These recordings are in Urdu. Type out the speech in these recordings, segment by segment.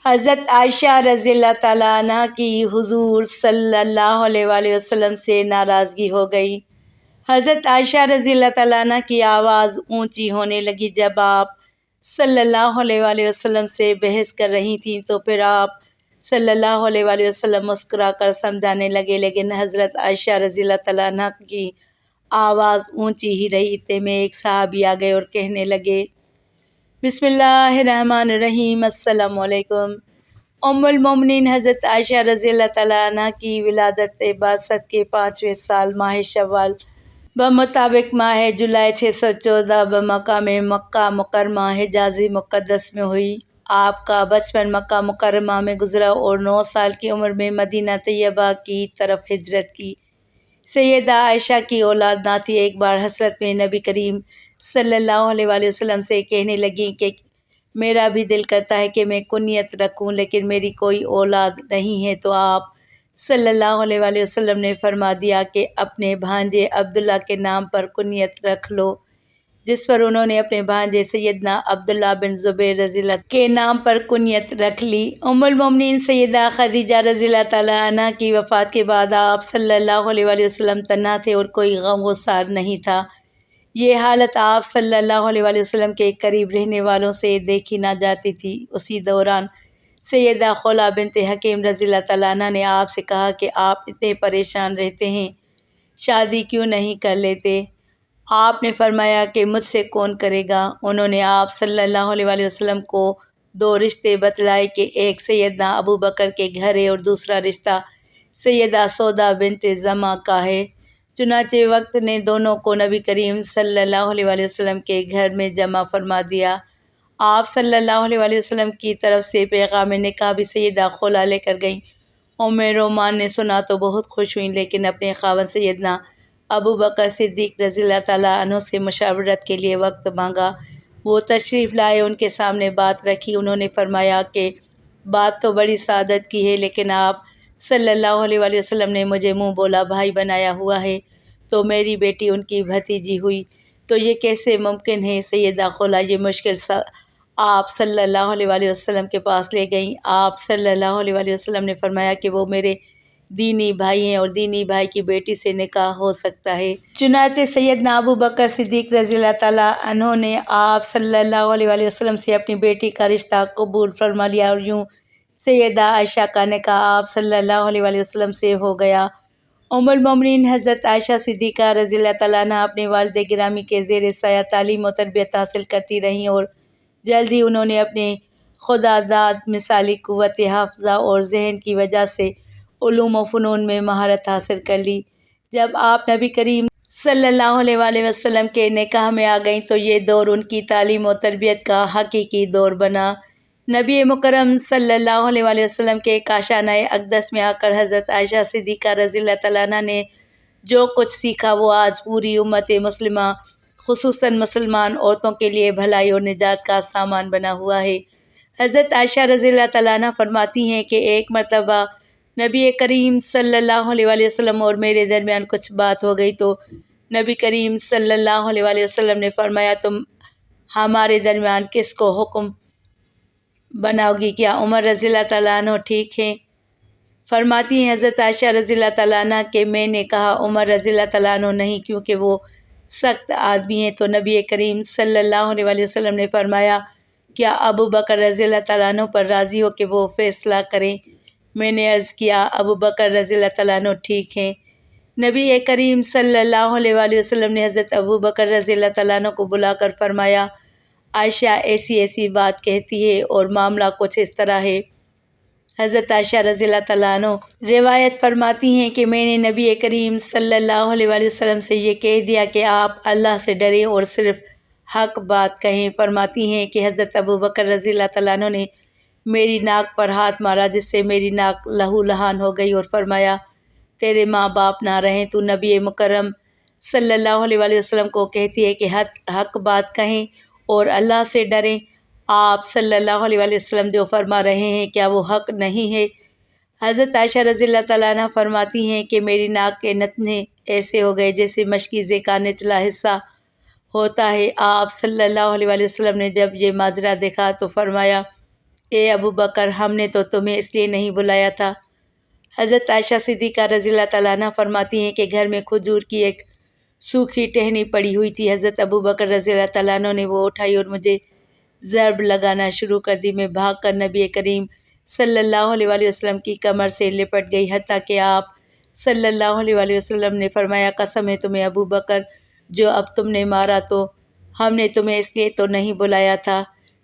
حضرت عائشہ رضی اللہ تعالیٰ عنہ کی حضور صلی اللہ علیہ وآلہ وسلم سے ناراضگی ہو گئی۔ حضرت عائشہ رضی اللہ تعالیٰ عنہ کی آواز اونچی ہونے لگی جب آپ صلی اللہ علیہ وآلہ وسلم سے بحث کر رہی تھیں، تو پھر آپ صلی اللہ علیہ وآلہ وسلم مسکرا کر سمجھانے لگے، لیکن حضرت عائشہ رضی اللہ تعالیٰ عنہ کی آواز اونچی ہی رہی۔ اتنے میں ایک صحابی آ گئے اور کہنے لگے، بسم اللہ الرحمن الرحیم، السلام علیکم۔ ام المومنین حضرت عائشہ رضی اللہ تعالیٰ عنہ کی ولادت بعثت کے 5ویں سال ماہ شوال بمطابق ماہ جولائی 614 بمقام مکہ مکرمہ حجاز مقدس میں ہوئی۔ آپ کا بچپن مکہ مکرمہ میں گزرا اور 9 سال کی عمر میں مدینہ طیبہ کی طرف ہجرت کی۔ سیدہ عائشہ کی اولاد نہ تھی۔ ایک بار حسرت میں نبی کریم صلی اللہ علیہ وآلہ وسلم سے کہنے لگیں کہ میرا بھی دل کرتا ہے کہ میں کنیت رکھوں، لیکن میری کوئی اولاد نہیں ہے۔ تو آپ صلی اللہ علیہ وآلہ وسلم نے فرما دیا کہ اپنے بھانجے عبداللہ کے نام پر کنیت رکھ لو، جس پر انہوں نے اپنے بھانجے سیدنا عبداللہ بن زبیر رضی اللہ کے نام پر کنیت رکھ لی۔ ام المومنین سیدہ خدیجہ رضی اللہ تعالیٰ عنہ کی وفات کے بعد آپ صلی اللہ علیہ وآلہ وسلم تنہا تھے اور کوئی غم و سار نہیں تھا۔ یہ حالت آپ صلی اللہ علیہ وآلہ وسلم کے قریب رہنے والوں سے دیکھی نہ جاتی تھی۔ اسی دوران سیدہ خولہ بنت حکیم رضی اللہ تعالیٰ عنہ نے آپ سے کہا کہ آپ اتنے پریشان رہتے ہیں، شادی کیوں نہیں کر لیتے؟ آپ نے فرمایا کہ مجھ سے کون کرے گا؟ انہوں نے آپ صلی اللہ علیہ وآلہ وسلم کو 2 رشتے بتلائے کہ ایک سیدنا ابو بکر کے گھر ہے اور دوسرا رشتہ سیدہ سودا بنت زمعہ کا ہے۔ چنانچہ وقت نے دونوں کو نبی کریم صلی اللہ علیہ وآلہ وسلم کے گھر میں جمع فرما دیا۔ آپ صلی اللہ علیہ وآلہ وسلم کی طرف سے پیغام نکاح بھی سیدہ خولہ لے کر گئیں۔ ام رومان نے سنا تو بہت خوش ہوئیں، لیکن اپنے خاوند سیدنا ابو بکر صدیق رضی اللہ تعالیٰ عنہ سے مشاورت کے لیے وقت مانگا۔ وہ تشریف لائے، ان کے سامنے بات رکھی۔ انہوں نے فرمایا کہ بات تو بڑی سعادت کی ہے، لیکن آپ صلی اللہ علیہ وآلہ وسلم نے مجھے منہ بولا بھائی بنایا ہوا ہے، تو میری بیٹی ان کی بھتیجی ہوئی، تو یہ کیسے ممکن ہے؟ سیدہ خولہ یہ مشکل آپ صلی اللہ علیہ وآلہ وسلم کے پاس لے گئیں۔ آپ صلی اللہ علیہ وآلہ وسلم نے فرمایا کہ وہ میرے دینی بھائی ہیں اور دینی بھائی کی بیٹی سے نکاح ہو سکتا ہے۔ چنانچہ سیدنا ابو بکر صدیق رضی اللہ تعالیٰ عنہ نے آپ صلی اللہ علیہ وآلہ وسلم سے اپنی بیٹی کا رشتہ قبول فرما لیا، اور یوں سیدہ عائشہ کا نکاح آپ صلی اللہ علیہ وآلہ وسلم سے ہو گیا۔ ام المومنین حضرت عائشہ صدیقہ رضی اللہ تعالیٰ عنہ اپنے والد گرامی کے زیر سایہ تعلیم و تربیت حاصل کرتی رہیں، اور جلد ہی انہوں نے اپنے خدا داد مثالی قوت حافظہ اور ذہن کی وجہ سے علوم و فنون میں مہارت حاصل کر لی۔ جب آپ نبی کریم صلی اللہ علیہ وآلہ وسلم کے نکاح میں آ گئیں تو یہ دور ان کی تعلیم و تربیت کا حقیقی دور بنا۔ نبی مکرم صلی اللہ علیہ وآلہ وسلم کے کاشانہ اقدس میں آ کر حضرت عائشہ صدیقہ رضی اللہ تعالیٰ عنہ نے جو کچھ سیکھا وہ آج پوری امت مسلمہ خصوصاً مسلمان عورتوں کے لیے بھلائی اور نجات کا سامان بنا ہوا ہے۔ حضرت عائشہ رضی اللہ تعالیٰ عنہ فرماتی ہیں کہ ایک مرتبہ نبی کریم صلی اللہ علیہ وآلہ وسلم اور میرے درمیان کچھ بات ہو گئی، تو نبی کریم صلی اللہ علیہ وآلہ وسلم نے فرمایا تم ہمارے درمیان کس کو حکم بناؤ گی؟ کیا عمر رضی اللہ تعالیٰ عنہ ٹھیک ہیں؟ فرماتی ہیں حضرت عائشہ رضی اللہ تعالیٰ عنہ کہ میں نے کہا عمر رضی اللہ تعالیٰ عنہ نہیں، کیونکہ وہ سخت آدمی ہیں۔ تو نبی کریم صلی اللہ علیہ وآلہ وسلم نے فرمایا کیا ابو بکر رضی اللہ تعالیٰ عنہ پر راضی ہو کہ وہ فیصلہ کریں؟ میں نے عرض کیا ابو بکر رضی اللہ تعالیٰ عنہ ٹھیک ہیں۔ نبی کریم صلی اللہ علیہ وآلہ وسلم نے حضرت ابو بکر رضی اللہ تعالیٰ عنہ کو بلا کر فرمایا عائشہ ایسی ایسی بات کہتی ہے اور معاملہ کچھ اس طرح ہے۔ حضرت عائشہ رضی اللہ تعالیٰ عنہ روایت فرماتی ہیں کہ میں نے نبی کریم صلی اللہ علیہ وآلہ وسلم سے یہ کہہ دیا کہ آپ اللہ سے ڈریں اور صرف حق بات کہیں۔ فرماتی ہیں کہ حضرت ابو بکر رضی اللہ تعالیٰ عنہ نے میری ناک پر ہاتھ مارا، جس سے میری ناک لہو لہان ہو گئی، اور فرمایا تیرے ماں باپ نہ رہیں، تو نبی مکرم صلی اللہ علیہ وآلہ وسلم کو کہتی ہے کہ حق بات کہیں اور اللہ سے ڈریں۔ آپ صلی اللہ علیہ وآلہ وسلم جو فرما رہے ہیں کیا وہ حق نہیں ہے؟ حضرت عائشہ رضی اللہ تعالیٰ عنہ فرماتی ہیں کہ میری ناک کے نتنے ایسے ہو گئے جیسے مشکیزے کا نچلا حصہ ہوتا ہے۔ آپ صلی اللہ علیہ وآلہ وسلم نے جب یہ ماجرا دیکھا تو فرمایا اے ابو بکر، ہم نے تو تمہیں اس لیے نہیں بلایا تھا۔ حضرت عائشہ صدیقہ رضی اللہ تعالیٰ عنہ فرماتی ہیں کہ گھر میں کھجور کی ایک سوکھی ٹہنی پڑی ہوئی تھی۔ حضرت ابو بکر رضی اللہ تعالیٰ عنہ نے وہ اٹھائی اور مجھے ضرب لگانا شروع کر دی۔ میں بھاگ کر نبی کریم صلی اللہ علیہ وآلہ وسلم کی کمر سے لپٹ گئی، حتیٰ کہ آپ صلی اللہ علیہ وآلہ وسلم نے فرمایا، قسم ہے تمہیں ابو بکر، جو اب تم نے مارا تو ہم نے تمہیں اس لیے تو نہیں بلایا تھا۔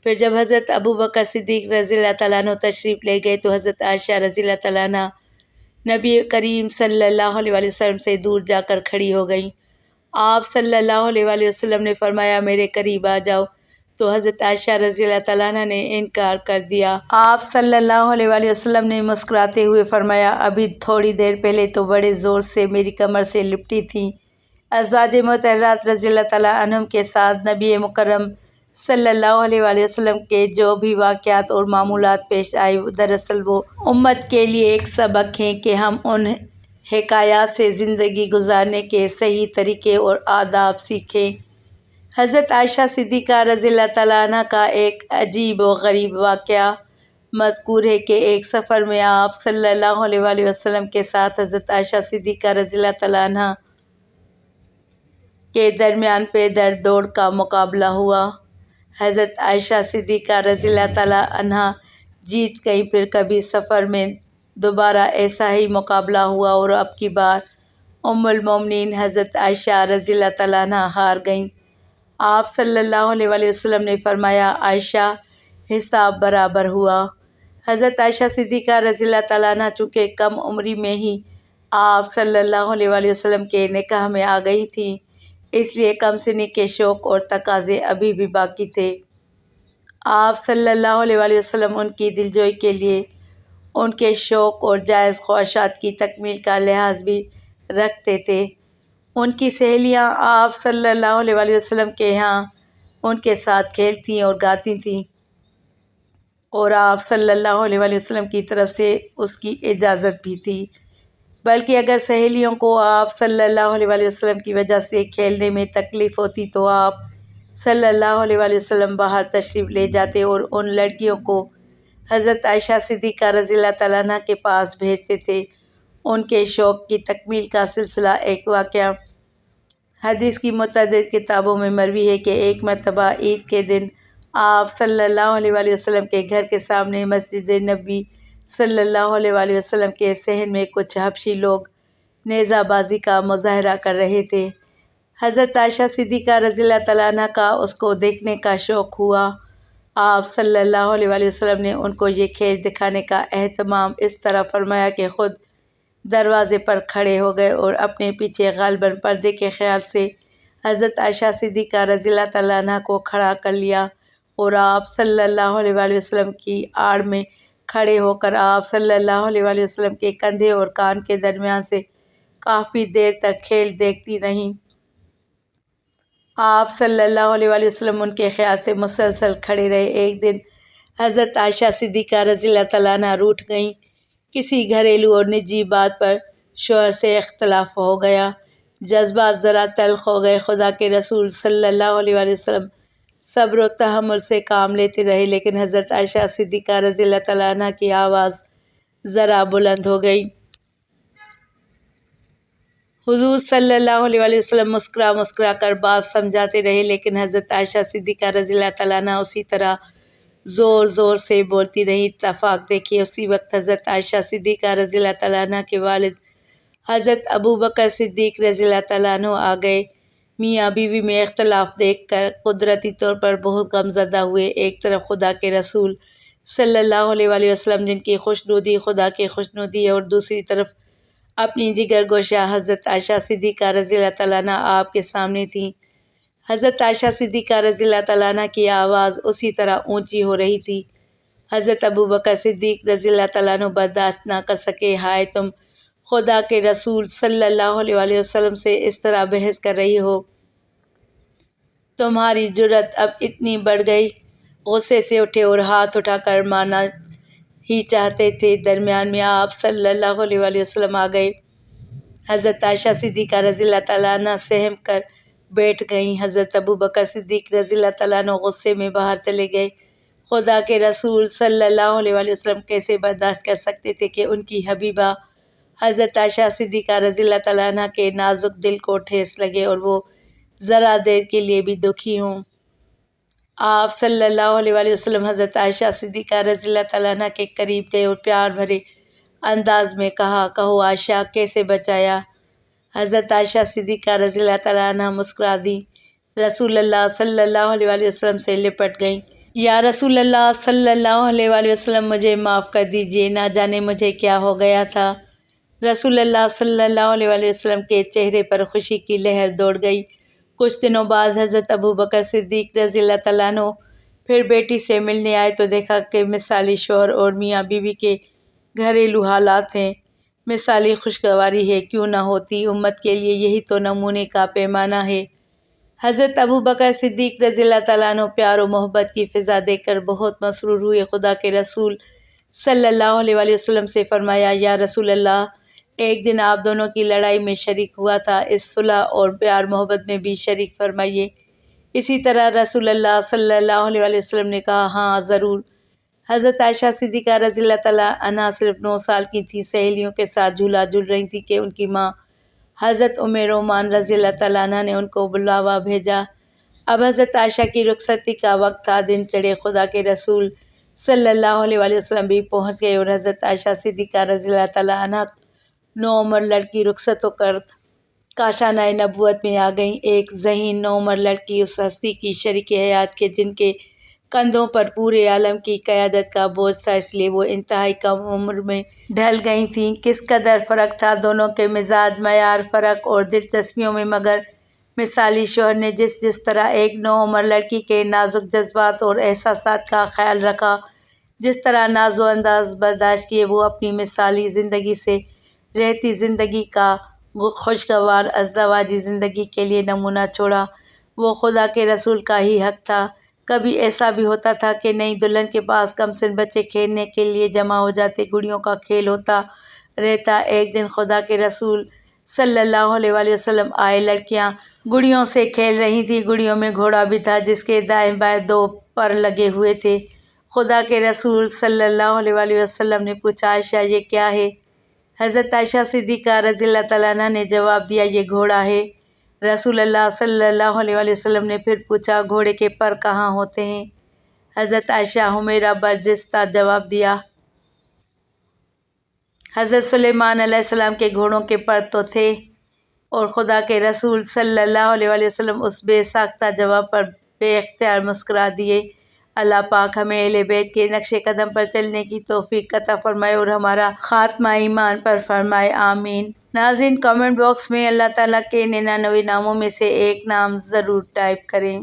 پھر جب حضرت ابو بکر صدیق رضی اللہ تعالیٰ عنہ تشریف لے گئے تو حضرت عائشہ رضی اللہ تعالیٰ عنہ نبی کریم صلی اللہ علیہ وآلہ وسلم سے دور جا کر کھڑی ہو گئیں۔ آپ صلی اللہ علیہ وآلہ وسلم نے فرمایا، میرے قریب آ جاؤ، تو حضرت عائشہ رضی اللہ تعالیٰ عنہ نے انکار کر دیا۔ آپ صلی اللہ علیہ وآلہ وسلم نے مسکراتے ہوئے فرمایا، ابھی تھوڑی دیر پہلے تو بڑے زور سے میری کمر سے لپٹی تھیں۔ ازواج مطہرات رضی اللہ تعالیٰ عنہم کے ساتھ نبی مکرم صلی اللہ علیہ وآلہ وسلم کے جو بھی واقعات اور معمولات پیش آئے، دراصل وہ امت کے لیے ایک سبق ہیں کہ ہم ان حکایات سے زندگی گزارنے کے صحیح طریقے اور آداب سیکھیں۔ حضرت عائشہ صدیقہ رضی اللہ تعالیٰ عنہ کا ایک عجیب و غریب واقعہ مذکور ہے کہ ایک سفر میں آپ صلی اللہ علیہ وآلہ وسلم کے ساتھ حضرت عائشہ صدیقہ رضی اللہ تعالیٰ عنہ کے درمیان پیدل دوڑ کا مقابلہ ہوا۔ حضرت عائشہ صدیقہ رضی اللہ تعالیٰ عنہ جیت گئیں۔ پھر کبھی سفر میں دوبارہ ایسا ہی مقابلہ ہوا اور اب کی بار ام المومنین حضرت عائشہ رضی اللہ تعالیٰ عنہ ہار گئیں۔ آپ صلی اللہ علیہ وآلہ وسلم نے فرمایا، عائشہ، حساب برابر ہوا۔ حضرت عائشہ صدیقہ رضی اللہ تعالیٰ عنہ چونکہ کم عمری میں ہی آپ صلی اللہ علیہ وآلہ وسلم کے نکاح میں آ گئی تھیں، اس لیے کم سنی کے شوق اور تقاضے ابھی بھی باقی تھے۔ آپ صلی اللہ علیہ وآلہ وسلم ان کی دلجوئی کے لیے ان کے شوق اور جائز خواہشات کی تکمیل کا لحاظ بھی رکھتے تھے۔ ان کی سہیلیاں آپ صلی اللہ علیہ وآلہ وسلم کے ہاں ان کے ساتھ کھیلتی اور گاتی تھیں، اور آپ صلی اللہ علیہ وآلہ وسلم کی طرف سے اس کی اجازت بھی تھی۔ بلکہ اگر سہیلیوں کو آپ صلی اللہ علیہ وآلہ وسلم کی وجہ سے کھیلنے میں تکلیف ہوتی تو آپ صلی اللہ علیہ وآلہ وسلم باہر تشریف لے جاتے اور ان لڑکیوں کو حضرت عائشہ صدیقہ رضی اللہ تعالیٰ عنہ کے پاس بھیجتے تھے۔ ان کے شوق کی تکمیل کا سلسلہ ایک واقعہ حدیث کی متعدد کتابوں میں مروی ہے کہ ایک مرتبہ عید کے دن آپ صلی اللہ علیہ وآلہ وسلم کے گھر کے سامنے مسجد نبی صلی اللہ علیہ وآلہ وسلم کے صحن میں کچھ حبشی لوگ نیزہ بازی کا مظاہرہ کر رہے تھے۔ حضرت عائشہ صدیقہ رضی اللہ تعالیٰ عنہ کا اس کو دیکھنے کا شوق ہوا۔ آپ صلی اللہ علیہ وآلہ وسلم نے ان کو یہ کھیل دکھانے کا اہتمام اس طرح فرمایا کہ خود دروازے پر کھڑے ہو گئے اور اپنے پیچھے غالباً پردے کے خیال سے حضرت عائشہ صدیقہ رضی اللہ تعالیٰ عنہ کو کھڑا کر لیا، اور آپ صلی اللہ علیہ وآلہ وسلم کی آڑ میں کھڑے ہو کر آپ صلی اللہ علیہ وآلہ وسلم کے کندھے اور کان کے درمیان سے کافی دیر تک کھیل دیکھتی رہیں۔ آپ صلی اللہ علیہ وآلہ وسلم ان کے خیال سے مسلسل کھڑے رہے۔ ایک دن حضرت عائشہ صدیقہ رضی اللہ تعالیٰ عنہ روٹھ گئیں۔ کسی گھریلو اور نجی بات پر شوہر سے اختلاف ہو گیا، جذبات ذرا تلخ ہو گئے۔ خدا کے رسول صلی اللہ علیہ وآلہ وسلم صبر و تحمل سے کام لیتے رہے، لیکن حضرت عائشہ صدیقہ رضی اللہ تعالیٰ عنہ کی آواز ذرا بلند ہو گئی۔ حضور صلی اللہ علیہ وآلہ وسلم مسکرا کر بات سمجھاتے رہے، لیکن حضرت عائشہ صدیقہ رضی اللہ تعالیٰ عنہ اسی طرح زور سے بولتی رہیں۔ اتفاق دیکھیے، اسی وقت حضرت عائشہ صدیقہ رضی اللہ تعالیٰ عنہ کے والد حضرت ابو بکر صدیق رضی اللہ تعالیٰ عنہ آ گئے۔ میاں بیوی میں اختلاف دیکھ کر قدرتی طور پر بہت غمزدہ ہوئے۔ ایک طرف خدا کے رسول صلی اللہ علیہ وآلہ وسلم جن کی خوشنودی خدا کی خوشنودی ہے، اور دوسری طرف اپنی جگر گوشہ حضرت عائشہ صدیقہ رضی اللہ تعالیٰ عنہ آپ کے سامنے تھیں۔ حضرت عائشہ صدیقہ رضی اللہ تعالیٰ عنہ کی آواز اسی طرح اونچی ہو رہی تھی۔ حضرت ابو بکر صدیق رضی اللہ تعالیٰ عنہ برداشت نہ کر سکے۔ ہائے، تم خدا کے رسول صلی اللہ علیہ وآلہ وسلم سے اس طرح بحث کر رہی ہو، تمہاری جرأت اب اتنی بڑھ گئی۔ غصے سے اٹھے اور ہاتھ اٹھا کر مارنا ہی چاہتے تھے۔ درمیان میں آپ صلی اللہ علیہ وآلہ وسلم آ گئے۔ حضرت عائشہ صدیقہ رضی اللہ تعالیٰ عنہ سہم کر بیٹھ گئیں۔ حضرت ابو بکر صدیق رضی اللہ تعالیٰ عنہ غصے میں باہر چلے گئے۔ خدا کے رسول صلی اللہ علیہ وآلہ وسلم کیسے برداشت کر سکتے تھے کہ ان کی حبیبہ حضرت عائشہ صدیقہ رضی اللہ تعالیٰ عنہ کے نازک دل کو ٹھیس لگے اور وہ ذرا دیر کے لیے بھی دکھی ہوں۔ آپ صلی اللہ علیہ وآلہ وسلم حضرت عائشہ صدیقہ رضی اللہ تعالیٰ عنہ کے قریب گئے اور پیار بھرے انداز میں کہا، کہو عائشہ کیسے بچایا؟ حضرت عائشہ صدیقہ رضی اللہ تعالیٰ عنہ مسکرا دی، رسول اللہ صلی اللہ علیہ وآلہ وسلم سے لپٹ گئیں۔ یا رسول اللہ صلی اللہ علیہ وآلہ وسلم مجھے معاف کر دیجئے، نہ جانے مجھے کیا ہو گیا تھا۔ رسول اللہ صلی اللہ علیہ وآلہ وسلم کے چہرے پر خوشی کی لہر دوڑ گئی۔ کچھ دنوں بعد حضرت ابوبکر صدیق رضی اللہ تعالیٰ عنہ پھر بیٹی سے ملنے آئے تو دیکھا کہ مثالی شوہر اور میاں بیوی کے گھریلو حالات ہیں، مثالی خوشگواری ہے، کیوں نہ ہوتی؟ امت کے لیے یہی تو نمونے کا پیمانہ ہے۔ حضرت ابوبکر صدیق رضی اللہ تعالیٰ عنہ پیار و محبت کی فضا دیکھ کر بہت مسرور ہوئے۔ خدا کے رسول صلی اللہ علیہ وآلہ وسلم سے فرمایا، یا رسول اللہ، ایک دن آپ دونوں کی لڑائی میں شریک ہوا تھا، اس صلح اور پیار محبت میں بھی شریک فرمائیے۔ اسی طرح رسول اللہ صلی اللہ علیہ وآلہ وسلم نے کہا، ہاں ضرور۔ حضرت عائشہ صدیقہ رضی اللہ تعالیٰ عنہ صرف 9 سال کی تھیں، سہیلیوں کے ساتھ جھولا جھول رہی تھیں کہ ان کی ماں حضرت رومان رضی اللہ تعالیٰ عنہ نے ان کو بلاوا بھیجا۔ اب حضرت عائشہ کی رخصتی کا وقت تھا، دن چڑھے، خدا کے رسول صلی اللہ علیہ وآلہ وسلم بھی پہنچ گئے اور حضرت عائشہ صدیقہ رضی اللہ تعالیٰ عنہ نوعمر لڑکی رخصت ہو کر کاشانہ نبوت میں آ گئیں۔ ایک ذہین نوعمر لڑکی اس ہستی کی شریک حیات کے جن کے کندھوں پر پورے عالم کی قیادت کا بوجھ تھا، اس لیے وہ انتہائی کم عمر میں ڈھل گئی تھیں۔ کس قدر فرق تھا دونوں کے مزاج، معیار، فرق اور دلچسپیوں میں، مگر مثالی شوہر نے جس طرح ایک نوعمر لڑکی کے نازک جذبات اور احساسات کا خیال رکھا، جس طرح ناز و انداز برداشت کیے، وہ اپنی مثالی زندگی سے رہتی زندگی کا خوشگوار ازدواجی زندگی کے لیے نمونہ چھوڑا۔ وہ خدا کے رسول کا ہی حق تھا۔ کبھی ایسا بھی ہوتا تھا کہ نئی دلہن کے پاس کم سن بچے کھیلنے کے لیے جمع ہو جاتے، گڑیوں کا کھیل ہوتا رہتا۔ ایک دن خدا کے رسول صلی اللہ علیہ وآلہ وسلم آئے، لڑکیاں گڑیوں سے کھیل رہی تھیں، گڑیوں میں گھوڑا بھی تھا جس کے دائیں بائیں 2 پر لگے ہوئے تھے۔ خدا کے رسول صلی اللہ علیہ وآلہ وسلم نے پوچھا، عائشہ یہ کیا ہے؟ حضرت عائشہ صدیقہ رضی اللہ تعالیٰ عنہ نے جواب دیا، یہ گھوڑا ہے۔ رسول اللہ صلی اللہ علیہ وآلہ وسلم نے پھر پوچھا، گھوڑے کے پر کہاں ہوتے ہیں؟ حضرت عائشہ حمیرہ برجستہ جواب دیا، حضرت سلیمان علیہ السلام کے گھوڑوں کے پر تو تھے۔ اور خدا کے رسول صلی اللہ علیہ وآلہ وسلم اس بے ساختہ جواب پر بے اختیار مسکرا دیے۔ اللہ پاک ہمیں اہل بیت کے نقش قدم پر چلنے کی توفیق عطا فرمائے اور ہمارا خاتمہ ایمان پر فرمائے، آمین۔ ناظرین، کامنٹ باکس میں اللہ تعالیٰ کے 99 ناموں میں سے ایک نام ضرور ٹائپ کریں۔